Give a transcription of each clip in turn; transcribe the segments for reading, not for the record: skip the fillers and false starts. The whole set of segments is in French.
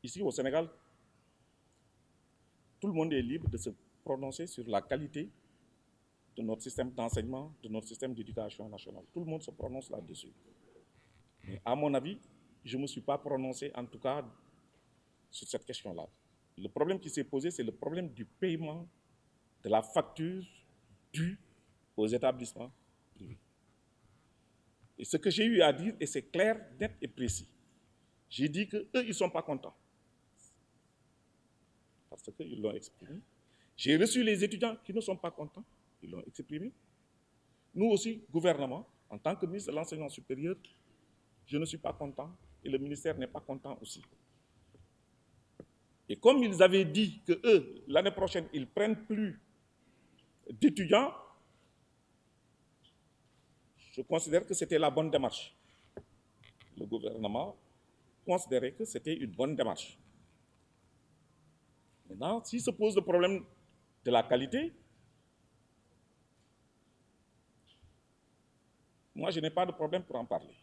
ici au Sénégal, tout le monde est libre de se prononcer sur la qualité de notre système d'enseignement, de notre système d'éducation nationale. Tout le monde se prononce là-dessus. Mais à mon avis, je ne me suis pas prononcé, en tout cas, sur cette question-là. Le problème qui s'est posé, c'est le problème du paiement de la facture due aux établissements privés. Et ce que j'ai eu à dire, et c'est clair, net et précis, j'ai dit qu'eux, ils ne sont pas contents. Parce qu'ils l'ont exprimé. J'ai reçu les étudiants qui ne sont pas contents, ils l'ont exprimé. Nous aussi, gouvernement, en tant que ministre de l'Enseignement supérieur, je ne suis pas content et le ministère n'est pas content aussi. Et comme ils avaient dit que eux, l'année prochaine, ils ne prennent plus d'étudiants, je considère que c'était la bonne démarche. Le gouvernement considérait que c'était une bonne démarche. Maintenant, s'il se pose le problème de la qualité, moi, je n'ai pas de problème pour en parler.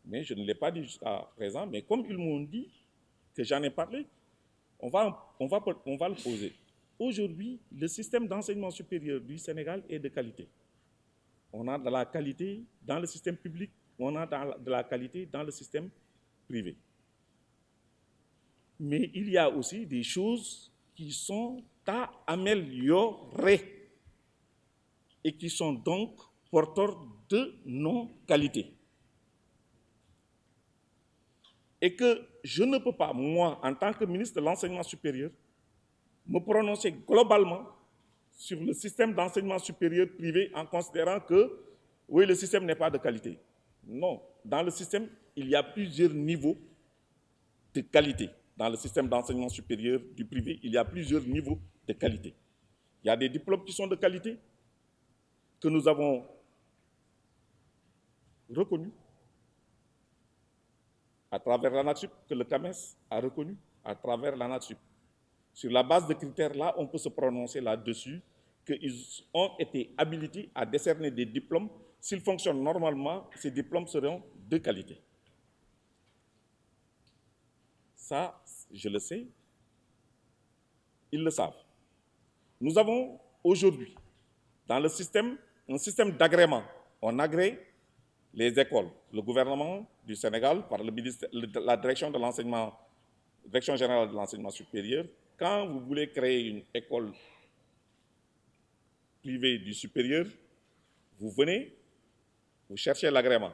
Mais je ne l'ai pas dit jusqu'à présent, mais comme ils m'ont dit que j'en ai parlé, on va le poser. Aujourd'hui, le système d'enseignement supérieur du Sénégal est de qualité. On a de la qualité dans le système public, on a de la qualité dans le système privé. Mais il y a aussi des choses qui sont à améliorer et qui sont donc porteurs de non-qualité. Et que je ne peux pas, moi, en tant que ministre de l'Enseignement supérieur, me prononcer globalement sur le système d'enseignement supérieur privé en considérant que, oui, le système n'est pas de qualité. Non, dans le système, il y a plusieurs niveaux de qualité. Dans le système d'enseignement supérieur du privé, il y a plusieurs niveaux de qualité. Il y a des diplômes qui sont de qualité, que nous avons reconnus à travers l'ANAQ-Sup, que le CAMES a reconnu à travers l'ANAQ-Sup. Sur la base de critères-là, on peut se prononcer là-dessus, qu'ils ont été habilités à décerner des diplômes. S'ils fonctionnent normalement, ces diplômes seront de qualité. Ça, je le sais, ils le savent. Nous avons aujourd'hui, dans le système, un système d'agrément. On agrée les écoles. Le gouvernement du Sénégal, par la direction de l'enseignement, direction générale de l'enseignement supérieur, quand vous voulez créer une école privée du supérieur, vous venez, vous cherchez l'agrément.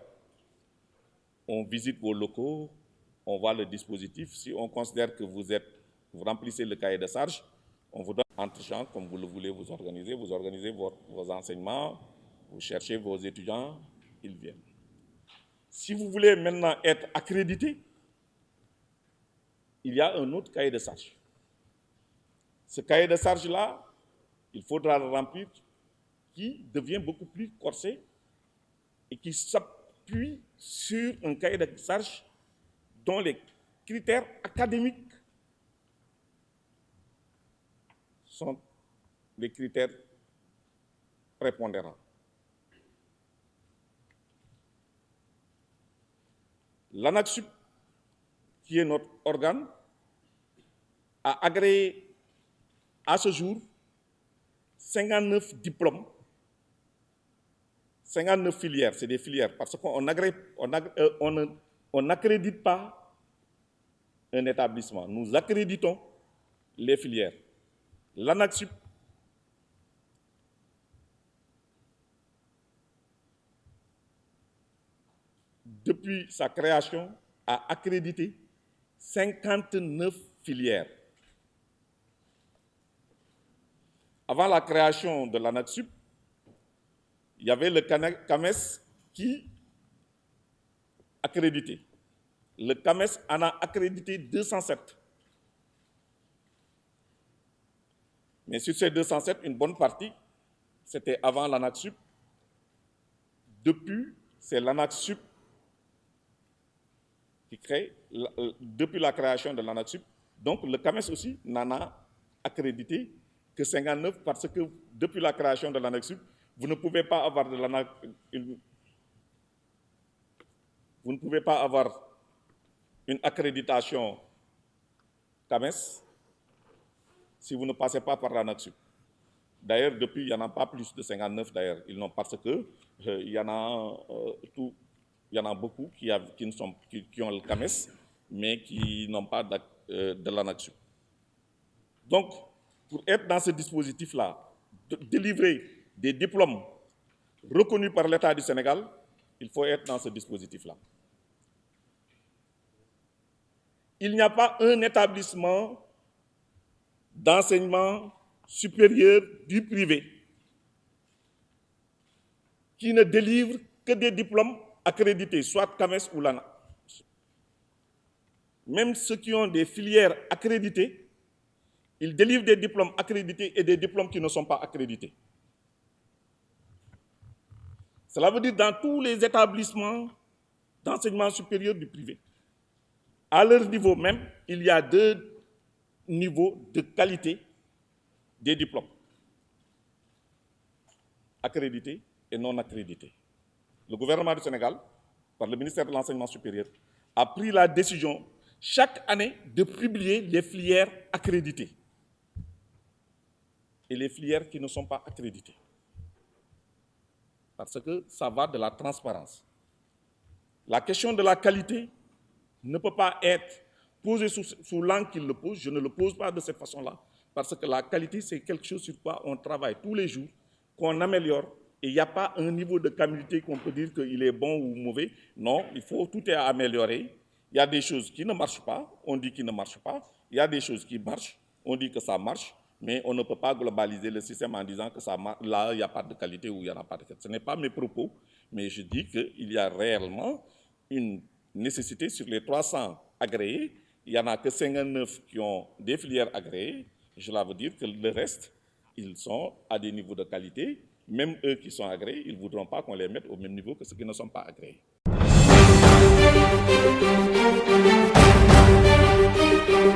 On visite vos locaux, on voit le dispositif. Si on considère que vous remplissez le cahier de charges, on vous donne entre-champs, comme vous le voulez, vous organisez vos enseignements, vous cherchez vos étudiants, ils viennent. Si vous voulez maintenant être accrédité, il y a un autre cahier de charges. Ce cahier de charges-là, il faudra le remplir, qui devient beaucoup plus corsé et qui s'appuie sur un cahier de charges dont les critères académiques sont les critères prépondérants. L'ANAQ-Sup, qui est notre organe, a agréé à ce jour 59 diplômes, 59 filières, c'est des filières, parce qu'on n'accrédite pas un établissement, nous accréditons les filières. L'ANAQ-Sup depuis sa création, a accrédité 59 filières. Avant la création de l'ANAQ-Sup, il y avait le CAMES qui accréditait. Le CAMES en a accrédité 207. Mais sur ces 207, une bonne partie, c'était avant l'ANAQ-Sup. Depuis, c'est l'ANAQ-Sup qui crée, depuis la création de l'ANAQ-Sup. Donc, le CAMES aussi n'en a accrédité que 59 parce que depuis la création de l'ANAQ-Sup, vous ne pouvez pas avoir une accréditation CAMES si vous ne passez pas par l'ANAQ-Sup. D'ailleurs, depuis, il n'y en a pas plus de 59 d'ailleurs. Ils n'ont parce que il y en a beaucoup qui ont le CAMES, mais qui n'ont pas de l'ANAQ-Sup. Donc, pour être dans ce dispositif-là, délivrer des diplômes reconnus par l'État du Sénégal, il faut être dans ce dispositif-là. Il n'y a pas un établissement d'enseignement supérieur du privé qui ne délivre que des diplômes accrédités, soit CAMES ou l'ANA. Même ceux qui ont des filières accréditées, ils délivrent des diplômes accrédités et des diplômes qui ne sont pas accrédités. Cela veut dire dans tous les établissements d'enseignement supérieur du privé. À leur niveau même, il y a 2 niveaux de qualité des diplômes, accrédités et non accrédités. Le gouvernement du Sénégal, par le ministère de l'Enseignement supérieur, a pris la décision chaque année de publier les filières accréditées et les filières qui ne sont pas accréditées. Parce que ça va de la transparence. La question de la qualité ne peut pas être posée sous l'angle qu'il le pose. Je ne le pose pas de cette façon-là. Parce que la qualité, c'est quelque chose sur quoi on travaille tous les jours, qu'on améliore. Et il n'y a pas un niveau de qualité qu'on peut dire qu'il est bon ou mauvais. Non, tout est à améliorer. Il y a des choses qui ne marchent pas, on dit qu'ils ne marchent pas. Il y a des choses qui marchent, on dit que ça marche. Mais on ne peut pas globaliser le système en disant que ça marche, là, il n'y a pas de qualité ou il n'y en a pas de qualité. Ce n'est pas mes propos, mais je dis qu'il y a réellement une nécessité sur les 300 agréés. Il n'y en a que 59 qui ont des filières agréées. Cela veut dire que le reste, ils sont à des niveaux de qualité. Même eux qui sont agréés, ils ne voudront pas qu'on les mette au même niveau que ceux qui ne sont pas agréés.